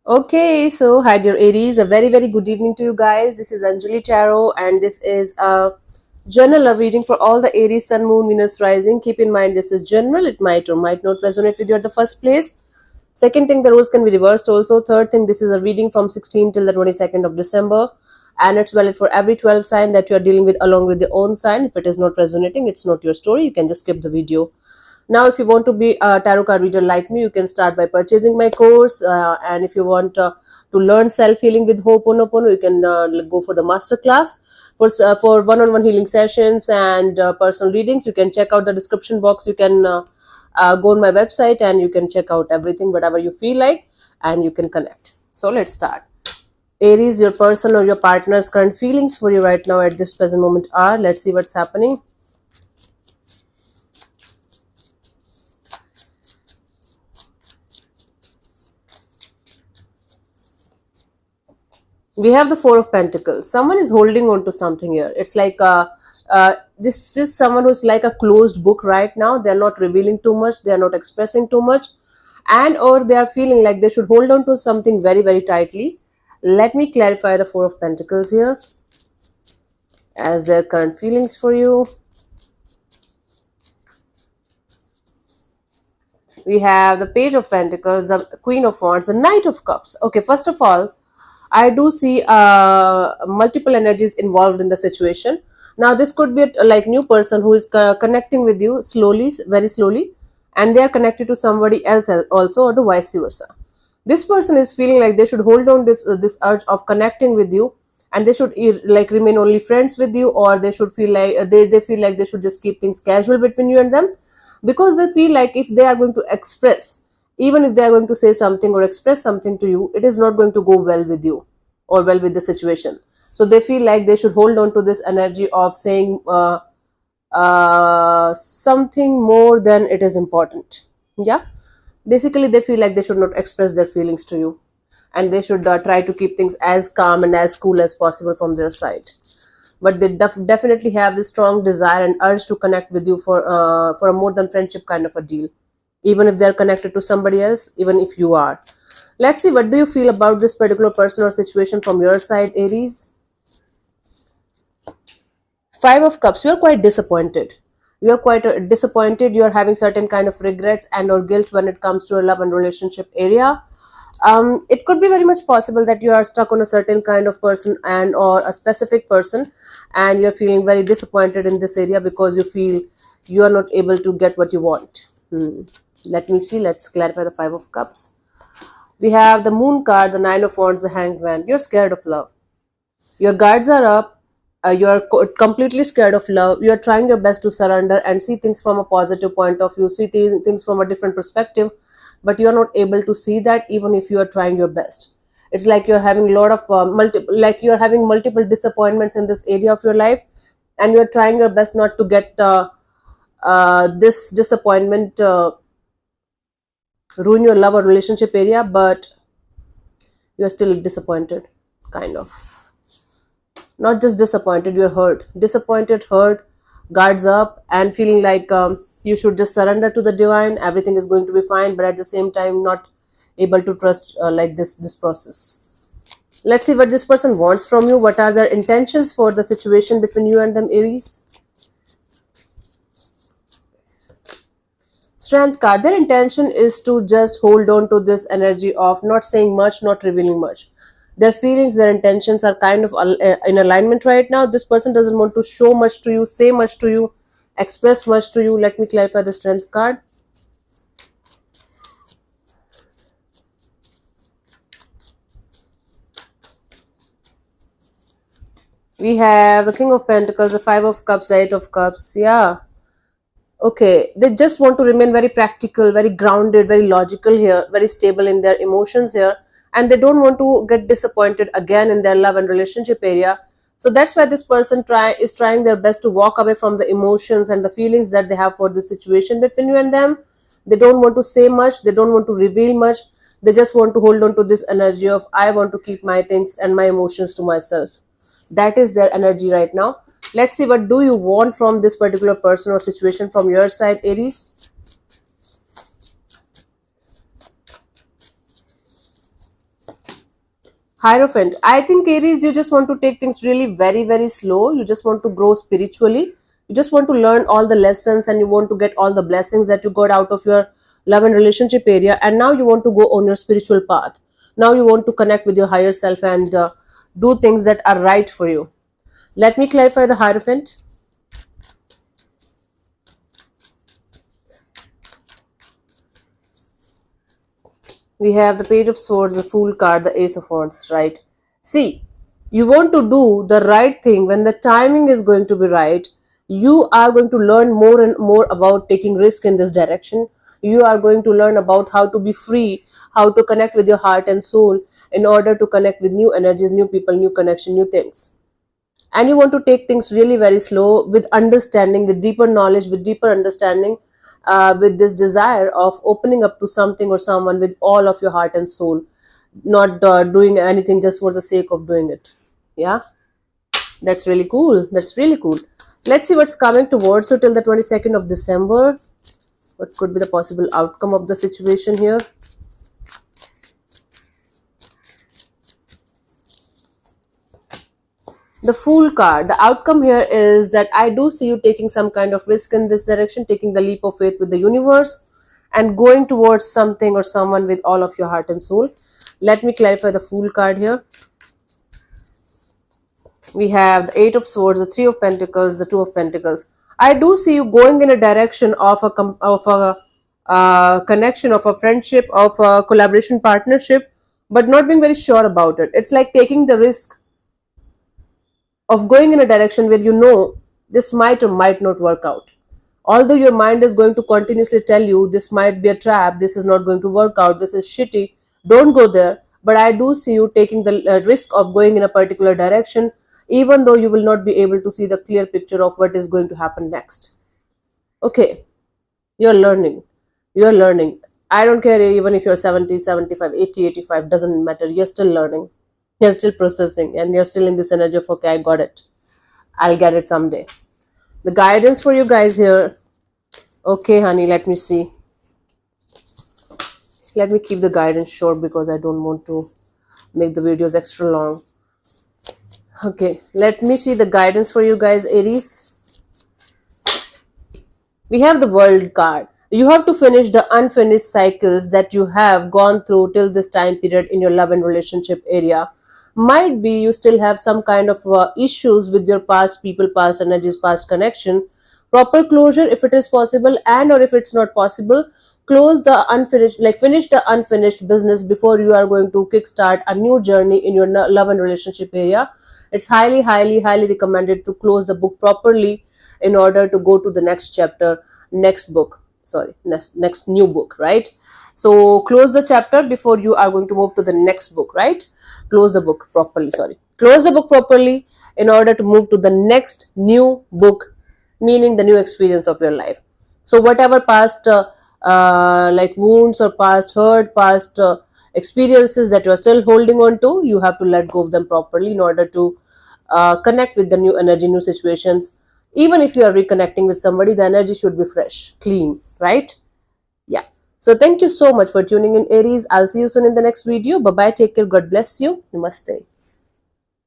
Okay, so hi dear Aries, a very good evening to you guys. This is Anjali Tarot, and this is a general love reading for all the Aries, Sun, Moon, Venus, Rising. Keep in mind this is general; it might or might not resonate with you at the first place. Second thing, the rules can be reversed. Also, third thing, this is a reading from 16 till the 22nd of December, and it's valid for every 12 sign that you are dealing with along with your own sign. If it is not resonating, it's not your story. You can just skip the video. Now, if you want to be a tarot card reader like me, you can start by purchasing my course. And if you want to learn self healing with Ho'oponopono, you can go for the master class. For one-on-one healing sessions and personal readings, you can check out the description box. You can go on my website and you can check out everything, whatever you feel like, and you can connect. So let's start. Aries, your person or your partner's current feelings for you right now at this present moment are. Let's see what's happening. We have the Four of Pentacles. Someone is holding on to something here. It's like this is someone who's like a closed book right now. They're not revealing too much. They're not expressing too much, and or they are feeling like they should hold on to something very tightly. Let me clarify the Four of Pentacles here as their current feelings for you. We have the Page of Pentacles, the Queen of Wands, the Knight of Cups. Okay, first of all, I do see multiple energies involved in the situation. Now, this could be a like new person who is connecting with you slowly, very slowly, and they are connected to somebody else also, or the vice versa. This person is feeling like they should hold on this urge of connecting with you, and they should like remain only friends with you, or they should feel like they feel like they should just keep things casual between you and them, because they feel like if they are going to express, even if they are going to say something or express something to you, it is not going to go well with you or well with the situation. So they feel like they should hold on to this energy of saying something more than it is important. Yeah, basically they feel like they should not express their feelings to you, and they should try to keep things as calm and as cool as possible from their side. But they definitely have this strong desire and urge to connect with you for a more than friendship kind of a deal, even if they're connected to somebody else, even if you are. Let's see, what do you feel about this particular person or situation from your side, Aries? Five of Cups. You're quite disappointed. You're quite disappointed. You're having certain kind of regrets and or guilt when it comes to a love and relationship area. It could be very much possible that you are stuck on a certain kind of person and or a specific person, and you're feeling very disappointed in this area because you feel you are not able to get what you want. Let me see. Let's clarify the Five of Cups. We have the Moon card, the Nine of Wands, the Hanged Man. You're scared of love. Your guards are up. You're completely scared of love. You're trying your best to surrender and see things from a positive point of view, see things from a different perspective, but you're not able to see that even if you are trying your best. It's like you're having a lot of you're having multiple disappointments in this area of your life, and you're trying your best not to get this disappointment ruin your love or relationship area, but you're still disappointed, kind of. Not just disappointed, you're hurt. Disappointed, hurt, guards up, and feeling like you should just surrender to the divine. Everything is going to be fine, but at the same time, not able to trust like this process. Let's see what this person wants from you. What are their intentions for the situation between you and them, Aries? Strength card. Their intention is to just hold on to this energy of not saying much, not revealing much. Their feelings, their intentions are kind of in alignment right now. This person doesn't want to show much to you, say much to you, express much to you. Let me clarify the Strength card. We have the King of Pentacles, the Five of Cups, Eight of Cups. Yeah. Okay, they just want to remain very practical, very grounded, very logical here, very stable in their emotions here, and they don't want to get disappointed again in their love and relationship area. So that's why this person is trying their best to walk away from the emotions and the feelings that they have for the situation between you and them. They don't want to say much, they don't want to reveal much. They just want to hold on to this energy of I want to keep my things and my emotions to myself. That is their energy right now. Let's see, what do you want from this particular person or situation from your side, Aries? Hierophant. I think Aries, you just want to take things really very, very slow. You just want to grow spiritually. You just want to learn all the lessons and you want to get all the blessings that you got out of your love and relationship area. And now you want to go on your spiritual path. Now you want to connect with your higher self and do things that are right for you. Let me clarify the Hierophant. We have the Page of Swords, the Fool card, the Ace of Wands, right? See, you want to do the right thing when the timing is going to be right. You are going to learn more and more about taking risk in this direction. You are going to learn about how to be free, how to connect with your heart and soul in order to connect with new energies, new people, new connection, new things. And you want to take things really very slow with understanding, with deeper knowledge, with deeper understanding, with this desire of opening up to something or someone with all of your heart and soul, not doing anything just for the sake of doing it. Yeah, that's really cool. That's really cool. Let's see what's coming towards you till the 22nd of December. What could be the possible outcome of the situation here? The Fool card. The outcome here is that I do see you taking some kind of risk in this direction, taking the leap of faith with the universe and going towards something or someone with all of your heart and soul. Let me clarify the Fool card here. We have the Eight of Swords, the Three of Pentacles, the Two of Pentacles. I do see you going in a direction of a connection, of a friendship, of a collaboration, partnership, but not being very sure about it. It's like taking the risk of going in a direction where you know this might or might not work out. Although your mind is going to continuously tell you this might be a trap, this is not going to work out, this is shitty, don't go there. But I do see you taking the risk of going in a particular direction, even though you will not be able to see the clear picture of what is going to happen next. Okay, you're learning. You're learning. I don't care even if you're 70, 75, 80, 85, doesn't matter. You're still learning. You're still processing and you're still in this energy of, okay, I got it. I'll get it someday. The guidance for you guys here. Okay, honey, let me see. Let me keep the guidance short because I don't want to make the videos extra long. Okay, let me see the guidance for you guys, Aries. We have the World card. You have to finish the unfinished cycles that you have gone through till this time period in your love and relationship area. Might be you still have some kind of issues with your past people, past energies, past connection. Proper closure if it is possible, and or if it's not possible, close the unfinished, like finish the unfinished business before you are going to kickstart a new journey in your love and relationship area. It's highly, highly, highly recommended to close the book properly in order to go to the next chapter, next book, sorry, next new book, right? So close the chapter before you are going to move to the next book, right? Close the book properly, sorry. Close the book properly in order to move to the next new book, meaning the new experience of your life. So whatever past like wounds or past hurt, past experiences that you are still holding on to, you have to let go of them properly in order to connect with the new energy, new situations. Even if you are reconnecting with somebody, the energy should be fresh, clean, right? Yeah. So thank you so much for tuning in, Aries. I'll see you soon in the next video. Bye bye. Take care. God bless you. Namaste.